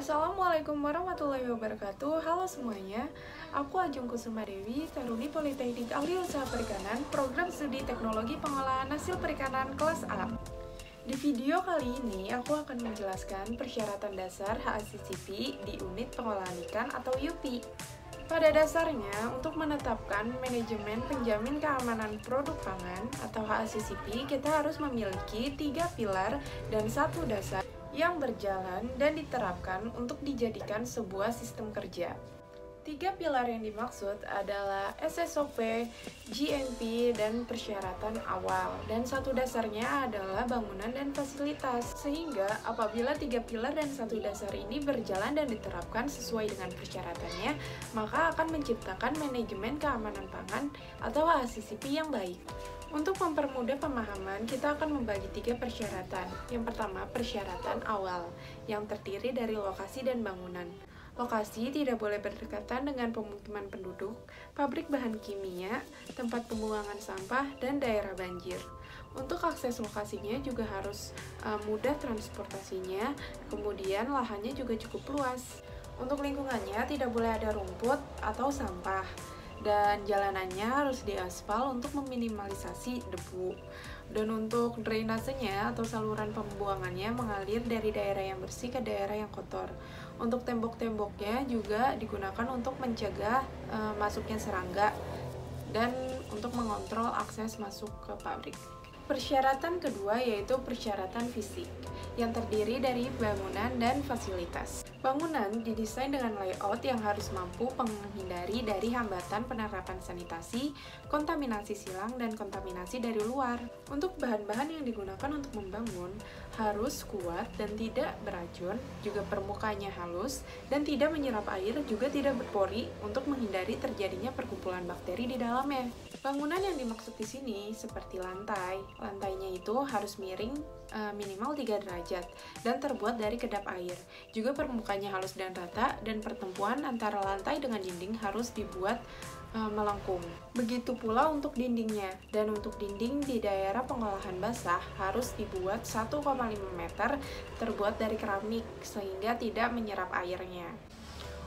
Assalamualaikum warahmatullahi wabarakatuh. Halo semuanya, aku Ajeng Kusuma Dewi, Taruni Politeknik Ahli Usaha Perikanan, Program Studi Teknologi Pengolahan Hasil Perikanan kelas A. Di video kali ini, aku akan menjelaskan persyaratan dasar HACCP di unit pengolahan ikan atau UP. Pada dasarnya, untuk menetapkan manajemen penjamin keamanan produk pangan atau HACCP, kita harus memiliki 3 pilar dan 1 dasar yang berjalan dan diterapkan untuk dijadikan sebuah sistem kerja. 3 pilar yang dimaksud adalah SSOP, GMP, dan persyaratan awal. Dan 1 dasarnya adalah bangunan dan fasilitas. Sehingga apabila 3 pilar dan 1 dasar ini berjalan dan diterapkan sesuai dengan persyaratannya, maka akan menciptakan manajemen keamanan pangan atau HACCP yang baik. Untuk mempermudah pemahaman, kita akan membagi 3 persyaratan. Yang pertama, persyaratan awal, yang terdiri dari lokasi dan bangunan. Lokasi tidak boleh berdekatan dengan pemukiman penduduk, pabrik bahan kimia, tempat pembuangan sampah, dan daerah banjir. Untuk akses lokasinya juga harus mudah transportasinya, kemudian lahannya juga cukup luas. Untuk lingkungannya tidak boleh ada rumput atau sampah, dan jalanannya harus diaspal untuk meminimalisasi debu. Dan untuk drainasenya atau saluran pembuangannya mengalir dari daerah yang bersih ke daerah yang kotor. Untuk tembok-temboknya juga digunakan untuk mencegah masuknya serangga dan untuk mengontrol akses masuk ke pabrik. Persyaratan kedua yaitu persyaratan fisik, yang terdiri dari bangunan dan fasilitas. Bangunan didesain dengan layout yang harus mampu menghindari dari hambatan penerapan sanitasi, kontaminasi silang, dan kontaminasi dari luar. Untuk bahan-bahan yang digunakan untuk membangun harus kuat dan tidak beracun, juga permukaannya halus dan tidak menyerap air, juga tidak berpori untuk menghindari terjadinya perkumpulan bakteri di dalamnya. Bangunan yang dimaksud di sini seperti lantai. Lantainya itu harus miring minimal 3 derajat dan terbuat dari kedap air. Juga permukaannya halus dan rata, dan pertemuan antara lantai dengan dinding harus dibuat melengkung. Begitu pula untuk dindingnya, dan untuk dinding di daerah pengolahan basah harus dibuat 1,5 meter terbuat dari keramik sehingga tidak menyerap airnya.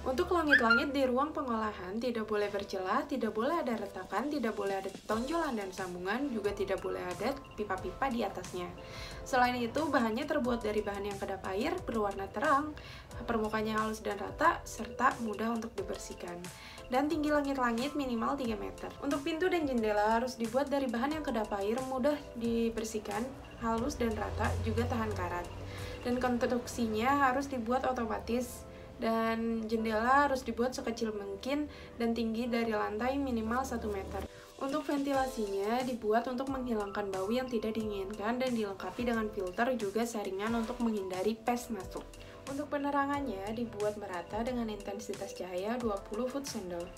Untuk langit-langit di ruang pengolahan tidak boleh bercelah, tidak boleh ada retakan, tidak boleh ada tonjolan dan sambungan, juga tidak boleh ada pipa-pipa di atasnya. Selain itu, bahannya terbuat dari bahan yang kedap air, berwarna terang, permukaannya halus dan rata, serta mudah untuk dibersihkan. Dan tinggi langit-langit minimal 3 meter. Untuk pintu dan jendela harus dibuat dari bahan yang kedap air, mudah dibersihkan, halus dan rata, juga tahan karat. Dan konstruksinya harus dibuat otomatis, dan jendela harus dibuat sekecil mungkin dan tinggi dari lantai minimal 1 meter. Untuk ventilasinya dibuat untuk menghilangkan bau yang tidak diinginkan dan dilengkapi dengan filter juga saringan untuk menghindari pes masuk. Untuk penerangannya dibuat merata dengan intensitas cahaya 20 foot candle.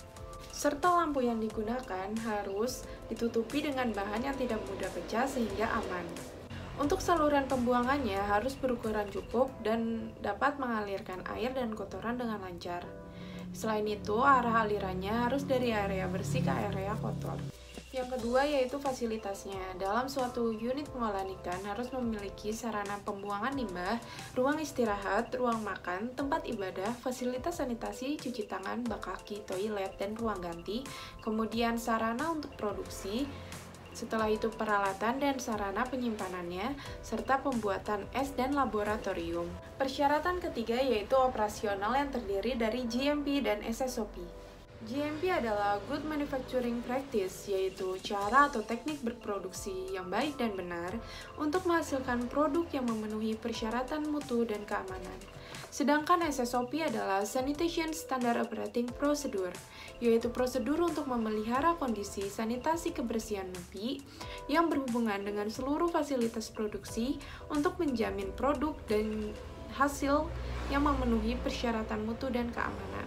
Serta lampu yang digunakan harus ditutupi dengan bahan yang tidak mudah pecah sehingga aman. Untuk saluran pembuangannya harus berukuran cukup dan dapat mengalirkan air dan kotoran dengan lancar. Selain itu, arah alirannya harus dari area bersih ke area kotor. Yang kedua yaitu fasilitasnya. Dalam suatu unit pengolahan ikan harus memiliki sarana pembuangan limbah, ruang istirahat, ruang makan, tempat ibadah, fasilitas sanitasi, cuci tangan, bak kaki, toilet, dan ruang ganti, kemudian sarana untuk produksi, setelah itu peralatan dan sarana penyimpanannya, serta pembuatan es dan laboratorium. Persyaratan ketiga yaitu operasional yang terdiri dari GMP dan SSOP. GMP adalah Good Manufacturing Practice, yaitu cara atau teknik berproduksi yang baik dan benar untuk menghasilkan produk yang memenuhi persyaratan mutu dan keamanan. Sedangkan SSOP adalah Sanitation Standard Operating Procedure, yaitu prosedur untuk memelihara kondisi sanitasi kebersihan UP yang berhubungan dengan seluruh fasilitas produksi untuk menjamin produk dan hasil yang memenuhi persyaratan mutu dan keamanan.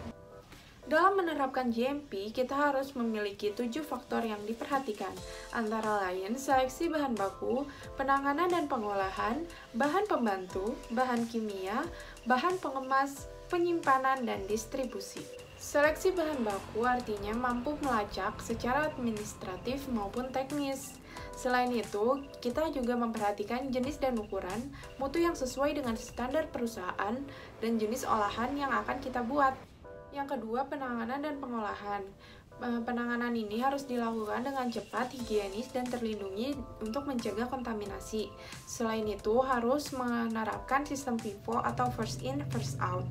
Dalam menerapkan GMP, kita harus memiliki 7 faktor yang diperhatikan, antara lain seleksi bahan baku, penanganan dan pengolahan, bahan pembantu, bahan kimia, bahan pengemas, penyimpanan, dan distribusi. Seleksi bahan baku artinya mampu melacak secara administratif maupun teknis. Selain itu, kita juga memperhatikan jenis dan ukuran, mutu yang sesuai dengan standar perusahaan, dan jenis olahan yang akan kita buat. Yang kedua, penanganan dan pengolahan. Penanganan ini harus dilakukan dengan cepat, higienis, dan terlindungi untuk mencegah kontaminasi. Selain itu, harus menerapkan sistem FIFO atau first in, first out.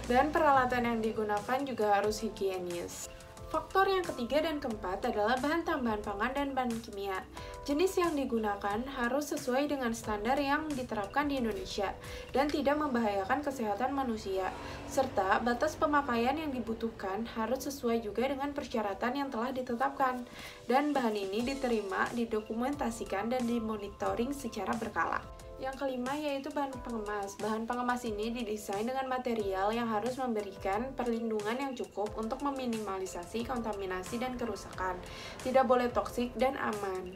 Dan peralatan yang digunakan juga harus higienis. Faktor yang ketiga dan keempat adalah bahan tambahan pangan dan bahan kimia. Jenis yang digunakan harus sesuai dengan standar yang diterapkan di Indonesia dan tidak membahayakan kesehatan manusia, serta batas pemakaian yang dibutuhkan harus sesuai juga dengan persyaratan yang telah ditetapkan. Dan bahan ini diterima, didokumentasikan, dan dimonitoring secara berkala. Yang kelima yaitu bahan pengemas. Bahan pengemas ini didesain dengan material yang harus memberikan perlindungan yang cukup untuk meminimalisasi kontaminasi dan kerusakan. Tidak boleh toksik dan aman.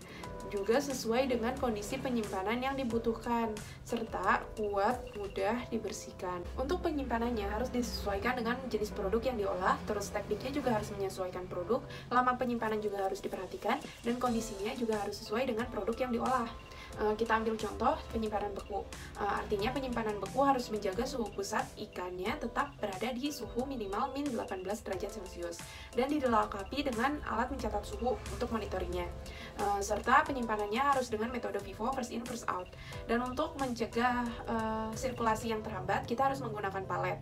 Juga sesuai dengan kondisi penyimpanan yang dibutuhkan, serta kuat, mudah dibersihkan. Untuk penyimpanannya harus disesuaikan dengan jenis produk yang diolah, terus tekniknya juga harus menyesuaikan produk, lama penyimpanan juga harus diperhatikan, dan kondisinya juga harus sesuai dengan produk yang diolah. Kita ambil contoh penyimpanan beku. Artinya penyimpanan beku harus menjaga suhu pusat ikannya tetap berada di suhu minimal min 18 derajat Celcius dan dilengkapi dengan alat mencatat suhu untuk monitoringnya. Serta penyimpanannya harus dengan metode FIFO, first in, first out. Dan untuk mencegah sirkulasi yang terhambat, kita harus menggunakan palet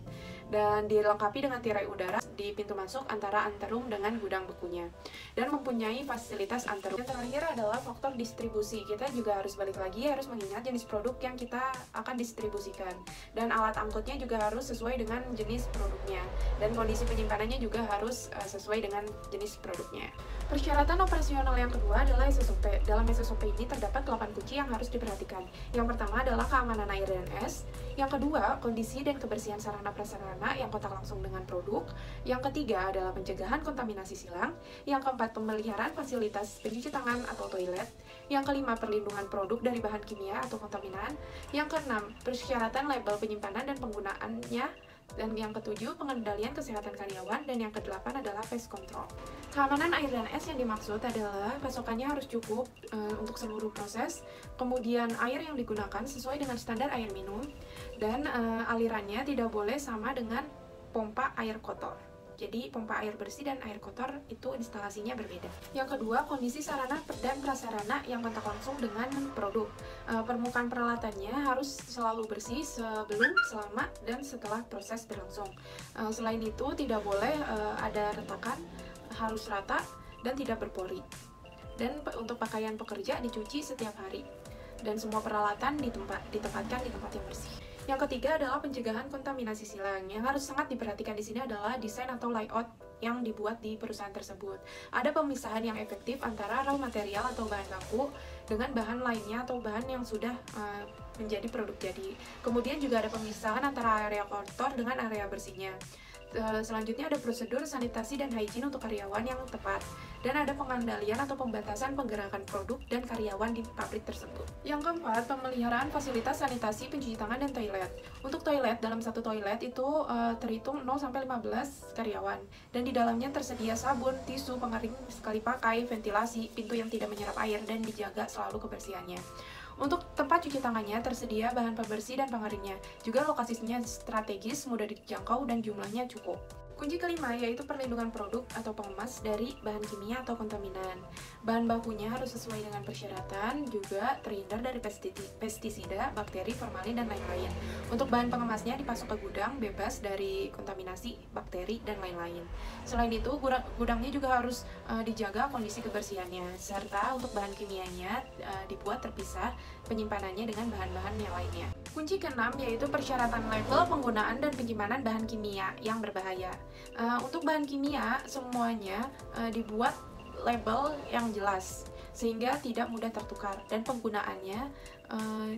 dan dilengkapi dengan tirai udara di pintu masuk antara anterum dengan gudang bekunya dan mempunyai fasilitas anterum. Yang terakhir adalah faktor distribusi. Kita juga harus balik lagi harus mengingat jenis produk yang kita akan distribusikan dan alat angkutnya juga harus sesuai dengan jenis produknya dan kondisi penyimpanannya juga harus sesuai dengan jenis produknya. Persyaratan operasional yang kedua adalah SSOP. Dalam SSOP ini terdapat 8 kunci yang harus diperhatikan. Yang pertama adalah keamanan air dan es. Yang kedua, kondisi dan kebersihan sarana prasarana yang kontak langsung dengan produk. Yang ketiga adalah pencegahan kontaminasi silang. Yang keempat, pemeliharaan fasilitas pencuci tangan atau toilet. Yang kelima, perlindungan produk dari bahan kimia atau kontaminan. Yang keenam, persyaratan label penyimpanan dan penggunaannya. Dan yang ketujuh, pengendalian kesehatan karyawan. Dan yang kedelapan adalah pest control. Keamanan air dan es yang dimaksud adalah pasokannya harus cukup untuk seluruh proses. Kemudian air yang digunakan sesuai dengan standar air minum. Dan alirannya tidak boleh sama dengan pompa air kotor. Jadi pompa air bersih dan air kotor itu instalasinya berbeda. Yang kedua, kondisi sarana dan prasarana yang kontak langsung dengan produk. Permukaan peralatannya harus selalu bersih sebelum, selama, dan setelah proses berlangsung. Selain itu, tidak boleh ada retakan, harus rata dan tidak berpori. Dan untuk pakaian pekerja dicuci setiap hari. Dan semua peralatan ditempatkan di tempat yang bersih. Yang ketiga adalah pencegahan kontaminasi silang. Yang harus sangat diperhatikan di sini adalah desain atau layout yang dibuat di perusahaan tersebut. Ada pemisahan yang efektif antara raw material atau bahan baku dengan bahan lainnya atau bahan yang sudah menjadi produk jadi. Kemudian juga ada pemisahan antara area kotor dengan area bersihnya. Selanjutnya ada prosedur sanitasi dan hygiene untuk karyawan yang tepat. Dan ada pengendalian atau pembatasan pergerakan produk dan karyawan di pabrik tersebut. Yang keempat, pemeliharaan fasilitas sanitasi pencuci tangan dan toilet. Untuk toilet, dalam satu toilet itu terhitung 0-15 karyawan. Dan di dalamnya tersedia sabun, tisu, pengering sekali pakai, ventilasi, pintu yang tidak menyerap air, dan dijaga selalu kebersihannya. Untuk tempat cuci tangannya tersedia bahan pembersih dan pengeringnya. Juga lokasinya strategis, mudah dijangkau, dan jumlahnya cukup. Kunci kelima yaitu perlindungan produk atau pengemas dari bahan kimia atau kontaminan. Bahan bakunya harus sesuai dengan persyaratan, juga terhindar dari pestisida, bakteri, formalin, dan lain-lain. Untuk bahan pengemasnya dipasok ke gudang bebas dari kontaminasi, bakteri, dan lain-lain. Selain itu, gudangnya juga harus dijaga kondisi kebersihannya, serta untuk bahan kimianya dibuat terpisah penyimpanannya dengan bahan-bahan yang lainnya. Kunci keenam yaitu persyaratan label penggunaan dan penyimpanan bahan kimia yang berbahaya. Untuk bahan kimia semuanya dibuat label yang jelas sehingga tidak mudah tertukar dan penggunaannya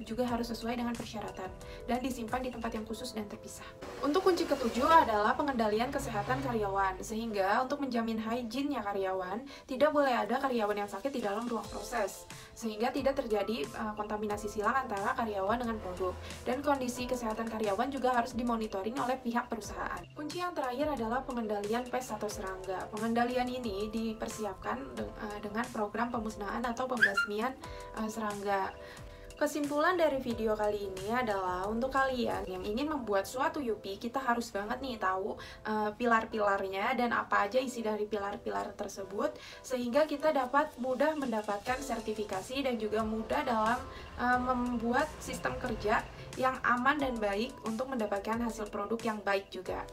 juga harus sesuai dengan persyaratan dan disimpan di tempat yang khusus dan terpisah. Untuk kunci ketujuh adalah pengendalian kesehatan karyawan, sehingga untuk menjamin hygiene-nya karyawan, tidak boleh ada karyawan yang sakit di dalam ruang proses, sehingga tidak terjadi kontaminasi silang antara karyawan dengan produk. Dan kondisi kesehatan karyawan juga harus dimonitoring oleh pihak perusahaan. Kunci yang terakhir adalah pengendalian pest atau serangga. Pengendalian ini dipersiapkan dengan program pemusnahan atau pembasmian serangga. Kesimpulan dari video kali ini adalah untuk kalian yang ingin membuat suatu Yupi, kita harus banget nih tahu pilar-pilarnya dan apa aja isi dari pilar-pilar tersebut, sehingga kita dapat mudah mendapatkan sertifikasi dan juga mudah dalam membuat sistem kerja yang aman dan baik untuk mendapatkan hasil produk yang baik juga.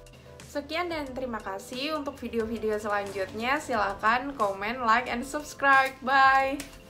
Sekian dan terima kasih. Untuk video-video selanjutnya silakan komen, like, and subscribe. Bye!